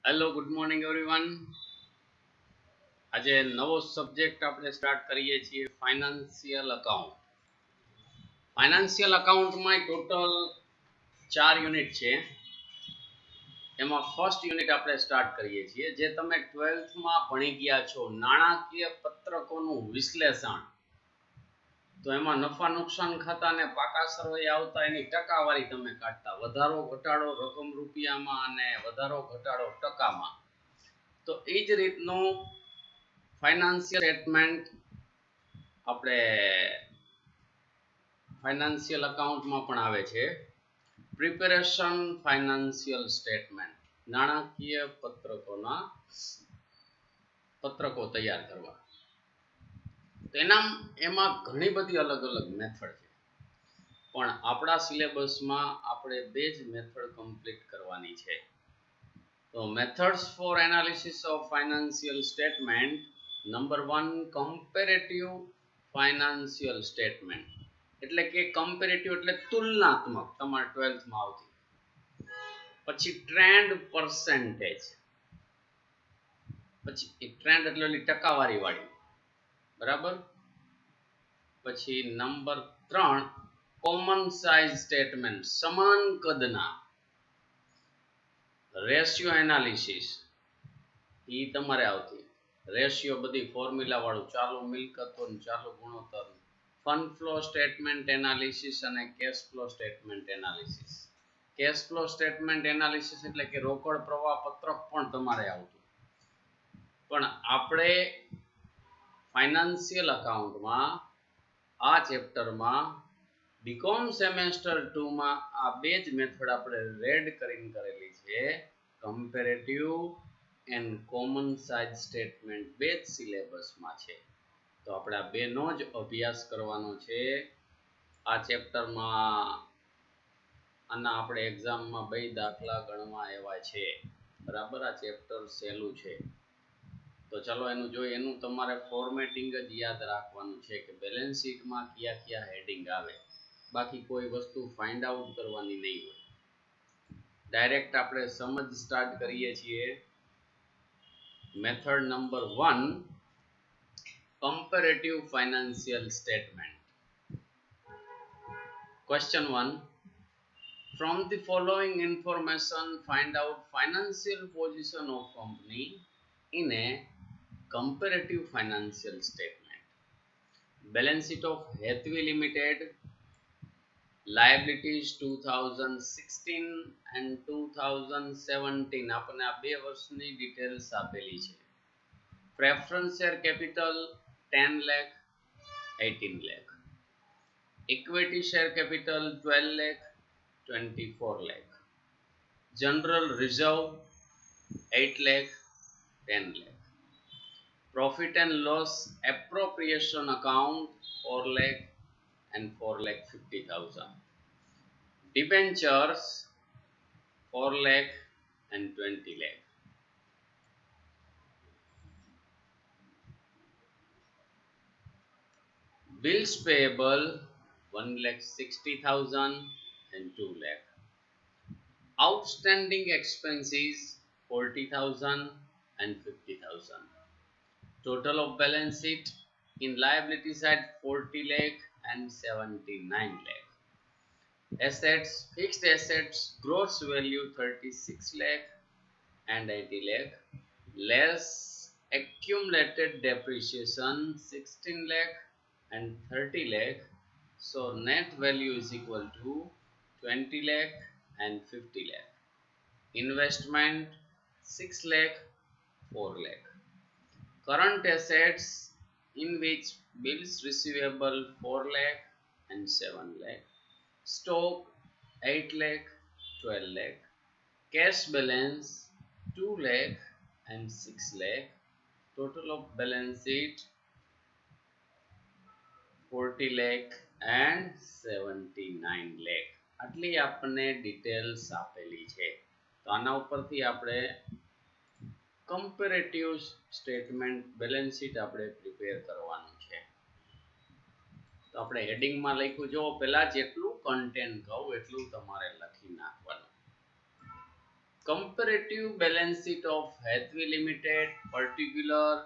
Hello good morning everyone. આજે નવો subject આપણે સ્ટાર્ટ કરીએ છીએ ફાઇનાન્સિયલ અકાઉન્ટ. ફાઇનાન્સિયલ અકાઉન્ટમાં ટોટલ 4 યુનિટ છે. એમાં ફર્સ્ટ યુનિટ આપણે સ્ટાર્ટ કરીએ છીએ જે તમે 12થમાં ભણી ગયા છો, નાણાકીય પત્રકોનું વિશ્લેષણ. તો એમાં નફા નુકસાન ખાતા અને પાકા સરવૈ આવતા એની ટકાવારી તમે કાઢતા, વધારો ઘટાડો રકમ રૂપિયામાં અને વધારો ઘટાડો ટકામાં. તો એ જ રીતનું ફાઇનાન્સિયલ સ્ટેટમેન્ટ આપણે ફાઇનાન્સિયલ અકાઉન્ટમાં પણ આવે છે. પ્રિપેરેશન ફાઇનાન્સિયલ સ્ટેટમેન્ટ, નાણાકીય પત્રકો તૈયાર કરવા. તો એમાં ઘણી બધી અલગ અલગ મેથડ છે, પણ આપણા સિલેબસમાં આપણે બે જ મેથડ કમ્પ્લીટ કરવાની છે. તો methods for analysis of financial statement. Number 1, comparative financial statement, એટલે કે કમ્પેરેટિવ એટલે તુલનાત્મક, તમારે 12થમાં આવતી. પછી ટ્રેન્ડ પર્સેન્ટેજ, પછી ટ્રેન્ડ એટલે ટકાવારી વાળી, બરાબર. પછી નંબર 3, કોમન સાઇઝ સ્ટેટમેન્ટ, સમાન કદના. રેશિયો એનાલિસિસ એ તમારે આવતી. રેશિયો બધી ફોર્મ્યુલા વાળું, ચાલુ મિલકતો, ચાલુ ગુણોત્તર. ફંડ ફ્લો સ્ટેટમેન્ટ એનાલિસિસ અને cash flow statement analysis. Cash flow statement analysis એટલે કે રોકડ પ્રવાહ પત્રક પણ તમારે આવતું. પણ આપણે ફાઇનાન્સિયલ અકાઉન્ટમાં આ ચેપ્ટરમાં બીકોમ સેમેસ્ટર 2માં આ બે જ મેથડ આપણે રેડ કરીને કરેલી છે. Comparative and common size statement બે જ સિલેબસમાં છે. તો આપણે આ બેનો જ અભ્યાસ કરવાનો છે આ ચેપ્ટરમાં. આના આપણે એક્ઝામમાં બે દાખલા ગણવા આવ્યા છે, બરાબર. આ ચેપ્ટર સહેલું છે. તો ચાલો એનું જોઈએ. એનું તમારે ફોર્મેટિંગ જ યાદ રાખવાનું છે કે બેલેન્સ શીટમાં કયા કયા હેડિંગ આવે, બાકી કોઈ વસ્તુ ફાઇન્ડ આઉટ કરવાની નહીં હોય. ડાયરેક્ટ આપણે સમજ સ્ટાર્ટ કરીએ છીએ. Method number 1, comparative financial statement. Question 1, from the following information find out financial position of company in a comparative financial statement. Balance sheet of Hathway Limited, liabilities 2016 and 2017, આપણને આ બે વર્ષની ડિટેલ્સ આપેલી છે. Preference share capital 10 lakh 18 lakh, equity share capital 12 lakh 24 lakh, general reserve 8 lakh 10 lakh, profit and loss appropriation account 4 lakh and 4 lakh 50,000, debentures 4 lakh and 20 lakh. Bills payable 1 lakh 60,000 and 2 lakh. Outstanding expenses 40,000 and 50,000. Total of balance sheet in liability side 40 lakh and 79 lakh. Assets, fixed assets, gross value 36 lakh and 80 lakh, less accumulated depreciation 16 lakh and 30 lakh. So net value is equal to 20 lakh and 50 lakh. Investment 6 lakh 4 lakh. Current assets in which bills receivable 4 lakh and 7 lakh. Stock 8 lakh 12 lakh. Cash balance 2 lakh and 6 lakh. Total of balance sheet 40 lakh and 79 lakh. આટલી આપણને details આપેલી છે. તો આના ઉપરથી આપણે comparative statement balance sheet આપણે prepare કરવાનું છે. તો આપણે હેડિંગમાં લખ્યું, જો પહેલા જેટલું કન્ટેન્ટ કહું એટલું તમારે લખી નાખવાનું. Comparative balance sheet of Hathway limited particular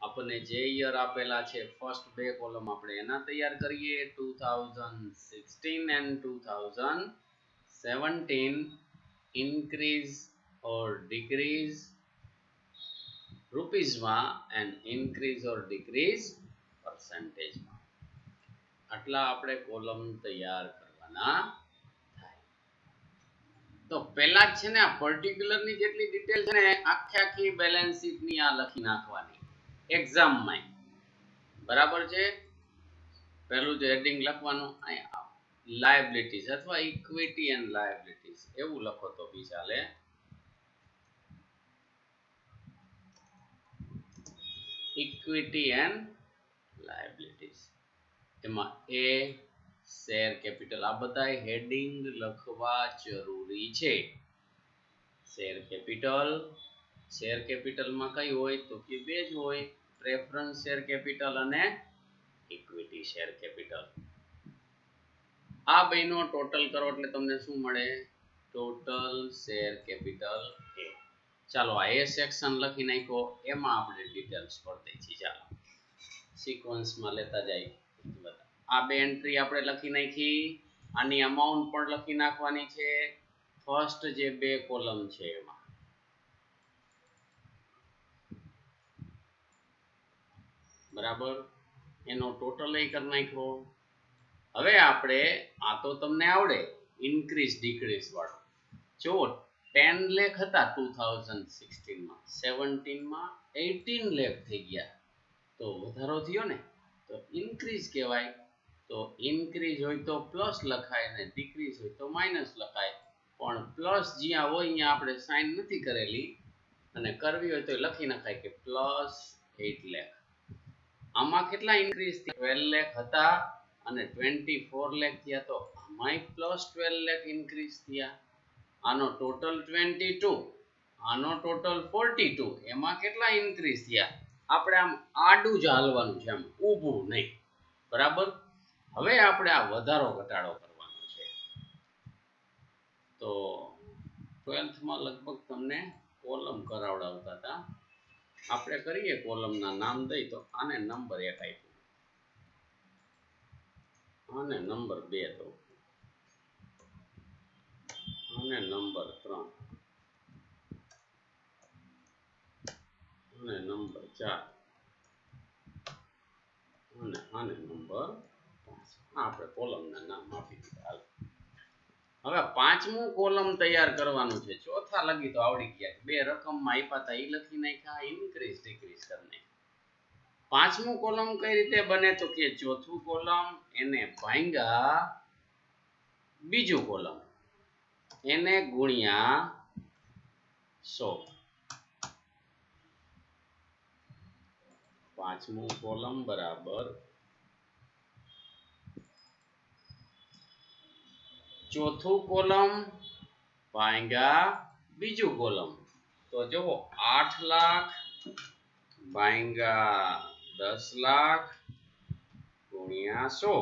આપણને જે યર આપેલા છે ફર્સ્ટ બે કોલમ આપણે એના તૈયાર કરીએ 2016 and 2017 increase or decrease રૂપીસમાં and increase or decrease percentageમાં આટલા આપણે કોલમ તૈયાર કરવાના થાય. તો પહેલા જ છે ને આ પર્ટિક્યુલર ની જેટલી ડિટેલ છે ને આખી બેલેન્સ શીટ ની આ લખી નાખવાની એક્ઝામ માં. બરાબર છે. પહેલું જે હેડિંગ લખવાનું લાયબિલિટીઝ અથવા ઇક્વિટી એન્ડ લાયબિલિટીઝ એવું લખો તો બી ચાલે. ઇક્વિટી એન્ડ લાયબિલિટીઝ એમાં એ શેર કેપિટલ આ બધા હેડિંગ લખવા જરૂરી છે. શેર કેપિટલમાં કઈ હોય તો કે બે જ હોય, પ્રેફરન્સ શેર કેપિટલ અને ઇક્વિટી શેર કેપિટલ. આ બેનો ટોટલ કરો એટલે તમને શું મળે? ટોટલ શેર કેપિટલ એ. ચાલો આ એ સેક્શન લખી નાખો, એમાં આપણે ડિટેલ્સ પર દઈશું. ચાલો સિક્વન્સમાં લેતા જાય. આ બે એન્ટ્રી આપણે લખી નાખી, આની અમાઉન્ટ પણ લખી નાખવાની છે. ફર્સ્ટ જે બે કોલમ છે એમાં બરાબર એનો ટોટલ એ કરી નાખ્યો. હવે આપણે આ તો તમને આવડે ઇન્ક્રીઝ ડિક્રીઝ વાળું. જો 10 લાખ હતા 2016 માં, 17 માં 18 લાખ થઈ ગયા તો વધારો થયો ને, તો ઇન્ક્રીઝ કહેવાય. તો ઇન્ક્રીઝ હોય તો પ્લસ લખાય ને ડિક્રીઝ હોય તો માઇનસ લખાય. પણ પ્લસ જ્યાં હોય અહીંયા આપણે સાઇન નથી કરેલી અને કરવી હોય તો લખી નખાય કે પ્લસ 8 લાખ. આમાં કેટલા ઇન્ક્રીઝ થયા? 12 લાખ હતા અને 24 લાખ થયા, તો આમાંય પ્લસ 12 લાખ ઇન્ક્રીઝ થયા. આનો ટોટલ 22, આનો ટોટલ 42, એમાં કેટલા ઇન્ક્રીઝ થયા? આપણે આમ આડું જ હાલવાનું છે, આમ ઊભું નહીં. બરાબર. હવે આપણે આ વધારો ઘટાડો કરવાનો છે. તો 12th માં લગભગ તમને કોલમ કરાવડાવતા હતા. આપણે કરીએ કોલમના નામ દઈ તો આને નંબર 1 આપ્યું, આને નંબર 2 દો, આને નંબર 3, આને નંબર 4 અને આને નંબર 5. આપણે કોલમના નામ આપી દીધા. હવે પાંચમું કોલમ તૈયાર કરવાનું છે. ચોથા લગી તો આવડી ગયા. બે રકમમાં આપ્યા હતા એ લખી નાખ્યા, ઇન્ક્રીઝ ડિક્રીઝ કરી નાખ્યા. પાંચમું કોલમ કઈ રીતે બને તો કે ચોથું કોલમ એને ભાંગ્યા બીજું કોલમ એને ગુણ્યા 100. પાંચમું કોલમ બરાબર ચોથું કોલમ ભાંગ્યા બીજું કોલમ. તો જુઓ 8 લાખ ભાંગ્યા 10 લાખ ગુણ્યા 100,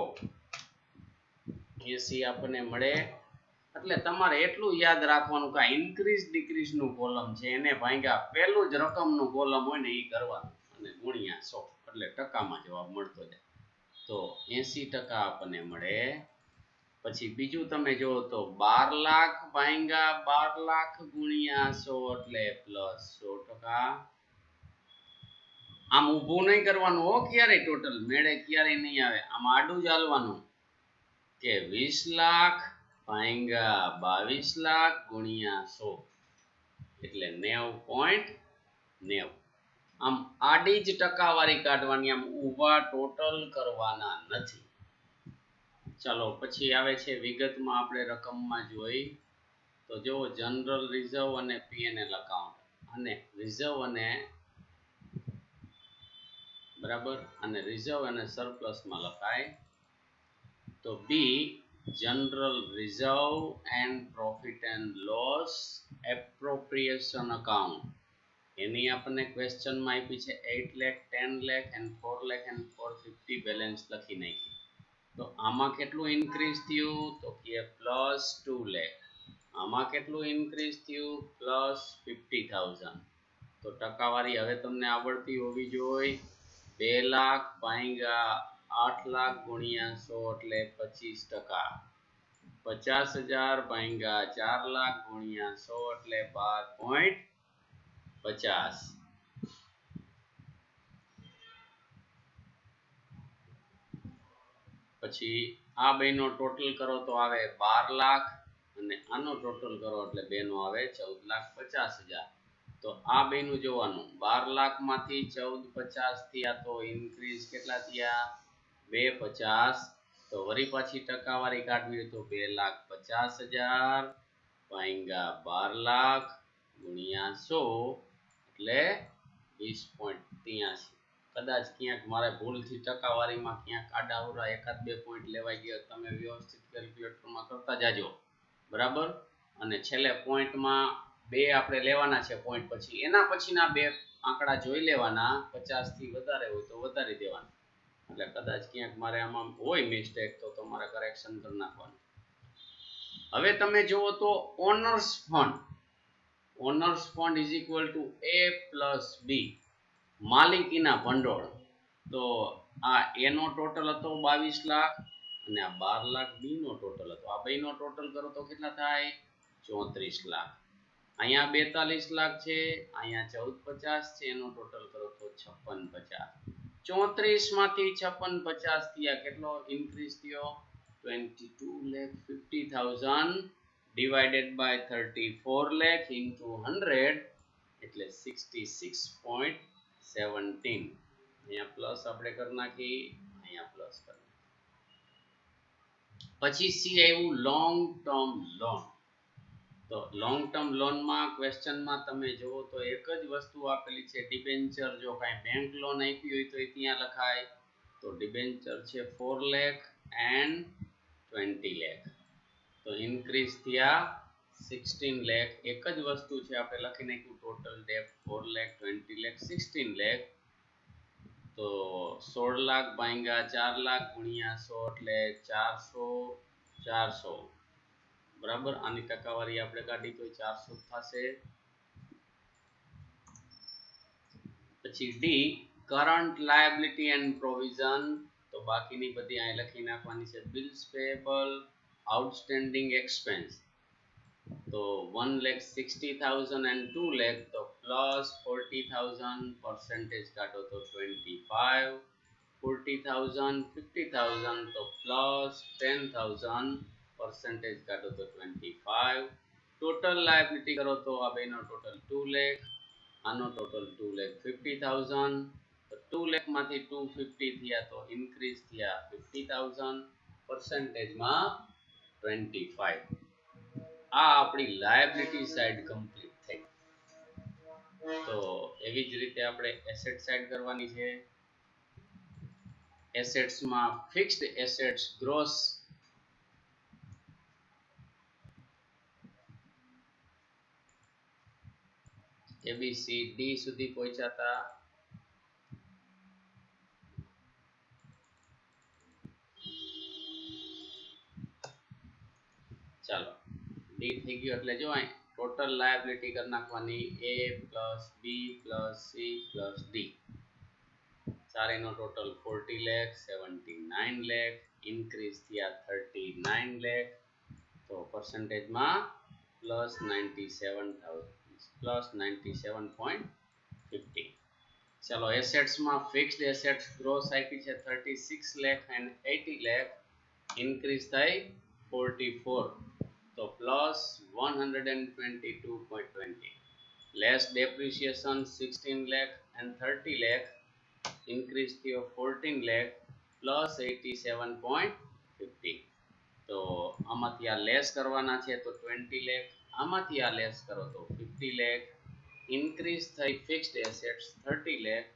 80 આપણને મળે. એટલે તમારે એટલું યાદ રાખવાનું કે ઇન્ક્રીઝ ડિક્રીઝ નું કોલમ છે એને ભાંગ્યા પેલું જ રકમનું કોલમ હોય ને એ કરવાનું અને ગુણ્યા 100 એટલે ટકામાં જવાબ મળતો જાય. તો 80% આપણને મળે. પછી બીજું તમે જો તો 12 લાખ ભાંગ્યા 12 લાખ ગુણ્યા 100 એટલે પ્લસ 100%. આમ ઊભું નહીં કરવાનું હો ક્યારે, ટોટલ મેળે ક્યારે નહીં આવે, આમ આડું જ હાલવાનું કે 20 લાખ ભાંગ્યા 22 લાખ ગુણ્યા 100 એટલે 90.90. આમ આડી જ ટકાવારી કાઢવાની, આમ ઊભા ટોટલ કરવાના નથી. ચાલો પછી આવે છે વિગતમાં આપણે રકમમાં જોઈ તો જો જનરલ રિઝર્વ અને P&L એકાઉન્ટ અને રિઝર્વ અને બરાબર અને રિઝર્વ અને સરપ્લસમાં લખાય. તો B general reserve and profit and loss appropriation account એની આપણને ક્વેશ્ચનમાં આપી છે 8 lakh 10 lakh and 4 lakh and 450 balance લખી નાખી. તો આમાં કેટલું ઇન્ક્રીઝ થયું તો કે +2 લાખ આમાં કેટલું ઇન્ક્રીઝ થયું +50,000. તો ટકાવારી હવે તમને આવડતી હોવી જોઈએ. 2 લાખ ભાગ્યા 8 લાખ ગુણ્યા 100 એટલે 25%. 50,000 ભાગ્યા 4 લાખ ગુણ્યા 100 એટલે 12.50. પછી આ બેનો ટોટલ કરો તો આવે 12 લાખ અને આનો ટોટલ કરો એટલે બેનો આવે 14,50,000. તો આ બેનું જોવાનું 12 લાખ માંથી 14,50 થયા તો ઇન્ક્રીઝ કેટલા થયા 250. તો વળી પાછી ટકાવારી કાઢવી તો 2,50,000 ભાગ્યા 12 લાખ ગુણ્યા 100 એટલે 20.83. કદાચ ક્યાંક મારે ભૂલથી ટકાવારીમાં ક્યાંક આડાઅવળા એકાદ બે પોઈન્ટ લેવાઈ ગયા, તમે વ્યવસ્થિત કેલ્ક્યુલેટરમાં કરતા જાજો, બરાબર. અને છેલ્લે પોઈન્ટમાં બે આપણે લેવાના છે પોઈન્ટ, પછી એના પછીના બે આંકડા જોઈ લેવાના. 50 થી વધારે હોય તો વધારી દેવાના. એટલે કદાચ ક્યાંક મારે આમાં હોય મિસ્ટેક તો તમારે કરેક્શન કરી નાખવાનું. હવે તમે જુઓ તો owners fund is equal to A plus B, માલિકીના ભંડોળ. તો આ A નો ટોટલ હતો 22 લાખ અને આ 12 લાખ B નો ટોટલ હતો. આ બેનો ટોટલ કરો તો કેટલા થાય 34 લાખ. અહીંયા 42 લાખ છે, અહીંયા 1450 છે, એનો ટોટલ કરો તો 5650. 34 માંથી 5650 થયા કેટલો ઇન્ક્રીઝ થયો 22,50,000 divided by 34 lakh into 100 એટલે 66.17. અહીંયા પ્લસ આપણે કરી નાખી, અહીંયા પ્લસ કરી. પછી સી આવ્યું લોંગ ટર્મ લોન. તો લોંગ ટર્મ લોનમાં ક્વેશ્ચનમાં તમે જુઓ તો એક જ વસ્તુ આપેલી છે ડિબેન્ચર. જો કાંઈ બેંક લોન આપી હોય તો એ ત્યાં લખાય. તો ડિબેન્ચર છે 4 લાખ એન્ડ 20 લાખ. તો ઇન્ક્રીઝ થયા 16 લાખ. એક જ વસ્તુ છે, આપણે લખી નાખ્યું ટોટલ ડેટ 4 લાખ 20 લાખ 16 લાખ. તો 16 લાખ ભાગ્યા 4 લાખ ગુણ્યા 100 એટલે 400. બરાબર. આની ટકાવારી આપણે કાઢી તો 400 થશે. પછી D current liability and provision. તો બાકીની બધી અહીં લખી નાખવાની છે. Bills payable, outstanding expense. તો 1,60,000 and 2 lakh તો પ્લસ 40,000, પરસેન્ટેજ કાઢો તો 25. 40,000 50,000 તો પ્લસ 10,000, પરસેન્ટેજ કાઢો તો 25. ટોટલ લાયબિલિટી કરો તો આ બેનો ટોટલ 2 લાખ, આનો ટોટલ 2,50,000. તો 2 લાખ માંથી 250 થયા તો ઇન્ક્રીઝ થયા 50,000, પરસેન્ટેજમાં 25. આ આપણી લાયબિલિટી સાઈડ કમ્પ્લીટ થઈ. તો એવી જ રીતે આપણે એસેટ સાઈડ કરવાની છે. એસેટ્સમાં ફિક્સ્ડ એસેટ્સ ગ્રોસ ABCD સુધી પહોંચ્યા હતા. ચાલો ડી થઈ ગયો એટલે જો અહીં ટોટલ લાયબિલિટી કરી નાખવાની A plus B plus C plus D. ચારેયનો ટોટલ 40 લાખ 79 લાખ, ઇન્ક્રીઝ થયા 39 લાખ. તો પરસેન્ટેજમાં પ્લસ 97.50. ચાલો એસેટ્સમાં ફિક્સ્ડ એસેટ્સ ગ્રોસ આપી છે 36 લાખ and 80 લાખ, ઇન્ક્રીઝ થઈ 44. તો plus 122.20. Less depreciation 16 lakh and 30 lakh, increase થયો 14 lakh પ્લસ 87.50. તો આમાંથી આ લેસ કરવાના છે તો 20 lakh, આમાંથી આ લેસ કરો તો 50 lakh, ઇન્ક્રીઝ થઈ ફિક્સ્ડ એસેટ્સ 30 lakh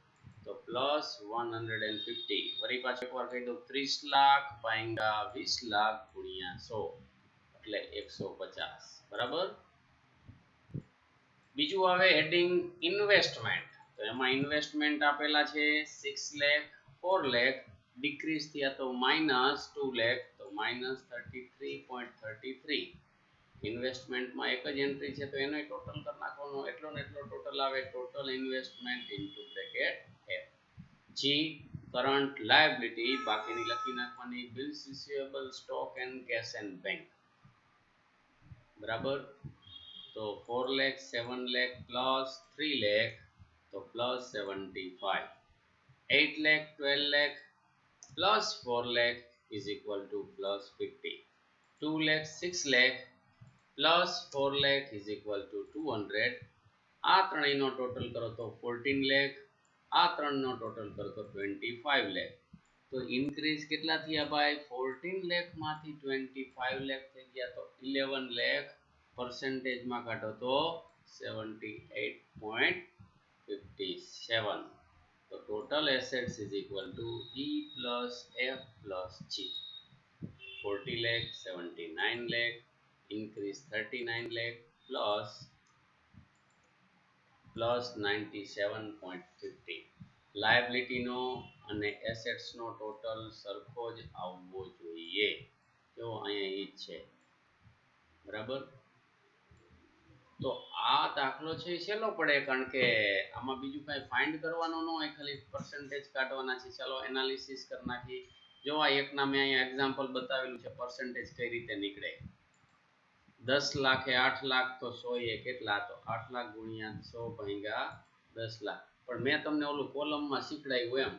તો પ્લસ 150. વળી પાછું એકવાર કહી દઉં 30 લાખ ભાગ્યા 20 લાખ ગુણ્યા 100 એટલે 150. બરાબર. બીજું આવે હેડિંગ ઇન્વેસ્ટમેન્ટ. તો એમાં ઇન્વેસ્ટમેન્ટ આપેલા છે 6 લાખ 4 લાખ, ડિક્રીઝ થયા તો -2 લાખ તો -33.33. ઇન્વેસ્ટમેન્ટમાં એક જ એન્ટ્રી છે તો એનો ટોટલ કરી નાખવાનો, એટલો ને એટલો ટોટલ આવે, total investment into bracket F. G current liability બાકીની લખી નાખવાની, bills receivable, stock and cash and bank. બરાબર, તો 4 લાખ 7 લાખ પ્લસ 3 લાખ તો plus 75, 8 lakh 12 lakh plus 4 lakh is equal to plus 50, 2 lakh 6 lakh plus 4 lakh is equal to 200. આ ત્રણેયનો total કરો તો 14 lakh, આ ત્રણનો ટોટલ કરો તો 25 lakh. તો ઇન્ક્રીઝ કેટલા થયા ભાઈ? 14 lakh માંથી 25 lakh થઈ ગયા, તો 11 lakh પરસેન્ટેજમાં કાઢો તો 78.57. So total assets is equal to E plus F plus G. 40 lakh, 79 lakh, increase 39 lakh plus 97.50. Liability નો અને assets નો total સરખો જ આવવો જોઈએ. જો અહીંયા એ છે. બરાબર, તો આ દાખલો છે છેલ્લો પડે કારણ કે આમાં બીજું કાંઈ ફાઇન્ડ કરવાનું ન હોય, ખાલી પર્સન્ટેજ કાઢવાના છે. ચાલો એનાલિસિસ કરી નાખી. જો આ એકના મેં અહીંયા એક્ઝામ્પલ બતાવેલું છે, પર્સન્ટેજ કઈ રીતે નીકળે. 10 લાખે 8 લાખ તો 100 એ કેટલા? તો 8 લાખ ગુણ્યા 100 ભાગ્યા 10 લાખ. પણ મેં તમને ઓલું કોલમમાં શીખડાયું એમ,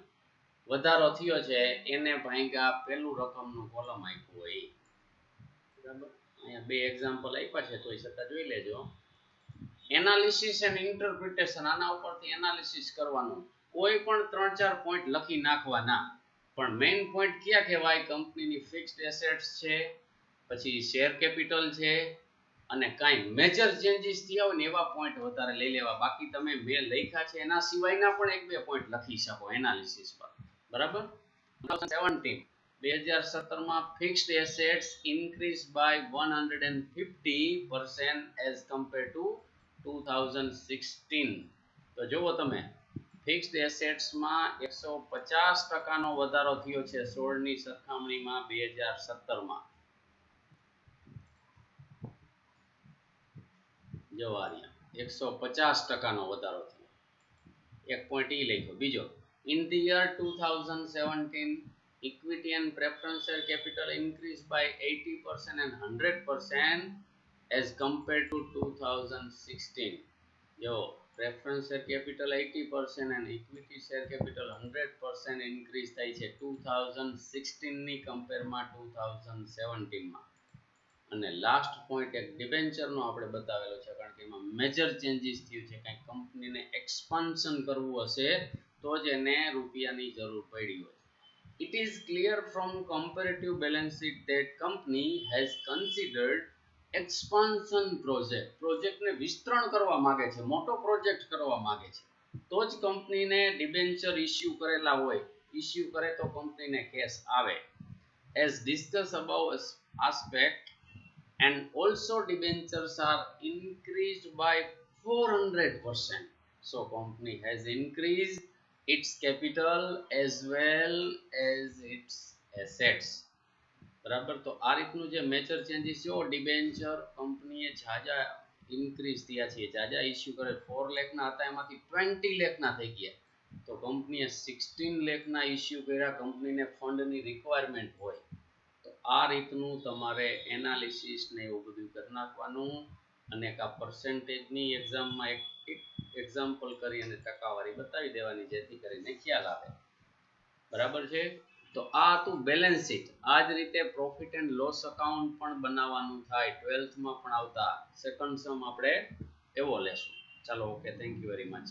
વધારો થયો છે એને ભાગ્યા પેલું રકમનું કોલમ આપ્યું હોય. બરાબર, અહીંયા બે એક્ઝામ્પલ આપ્યા છે તો એ છતાં જોઈ લેજો. એનાલિસિસ એન્ડ ઇન્ટરપ્રિટેશન, આના ઉપરથી એનાલિસિસ કરવાનું. કોઈ પણ 3-4 પોઈન્ટ લખી નાખવાના, પણ મેઇન પોઈન્ટ ક્યાં કહેવાય? કંપનીની ફિક્સ્ડ એસેટ્સ છે, પછી શેર કેપિટલ છે, અને કાંઈ મેજર ચેન્જીસ થયા હોય ને એવા પોઈન્ટ વધારે લઈ લેવા. બાકી તમે મેં લખ્યા છે એના સિવાયના પણ 1-2 પોઈન્ટ લખી શકો એનાલિસિસ પર. બરાબર, 2017 માં fixed assets increase by 150% as compare to 2016. તો જુઓ તમે, ફિક્સ્ડ એસેટ્સમાં 150% નો વધારો થયો છે 16 ની સરખામણીમાં 2017 માં. જો આ 150% નો વધારો થયો. એક પોઈન્ટ ઈ લખ્યો. બીજો, in the year 2017 equity and preference share capital increased by 80% and 100% as compared to 2016. જો preference share capital 80% and equity share capital 100% increase થાય છે 2016 ની કમ્પેરમાં 2017 માં. અને લાસ્ટ પોઈન્ટ એક ડિબેન્ચરનો આપણે બતાવેલો છે કારણ કે એમાં મેજર ચેન્જીસ થયું છે. કંઈક કંપનીને એક્સપાન્શન કરવું હશે તો જ એને રૂપિયાની જરૂર પડી હોય. It is clear from comparative balance sheet that company has considered expansion પ્રોજેક્ટને વિસ્તરણ કરવા માંગે છે, મોટો પ્રોજેક્ટ કરવા માંગે છે, તો જ કંપનીને ડિબેન્ચર ઇશ્યુ કરેલા હોય. ઇશ્યુ કરે તો કંપનીને કેશ આવે. As discussed above aspect, and also debentures are increased by 400%. So company has increased its capital as well as its assets. બરાબર, તો આ રીતનું જે મેજર ચેન્જીસ છે, ડિબેન્ચર કંપનીએ જાજા ઇન્ક્રીઝ થયા છે, જાજા ઇશ્યુ કરે. 4 લાખના હતા એમાંથી 20 લાખના થઈ ગયા. તો કંપનીએ 16 લાખના ઇશ્યુ કર્યા. કંપનીને ફંડની રિક્વાયરમેન્ટ હોય. તો આ રીતનું તમારે એનાલિસિસ ને એવું બધું કરી નાખવાનું, અને આ પર્સન્ટેજની એક્ઝામમાં એક એક્ઝામ્પલ કરી અને ટકાવારી બતાવી દેવાની જેથી કરીને ખ્યાલ આવે. બરાબર છે, તો આ હતું બેલેન્સ શીટ. આ જ રીતે પ્રોફિટ એન્ડ લોસ અકાઉન્ટ પણ બનાવવાનું થાય. 12th માં પણ આવતા સેકન્ડ સમ આપણે એવો લેશું. ચાલો, okay, thank you very much.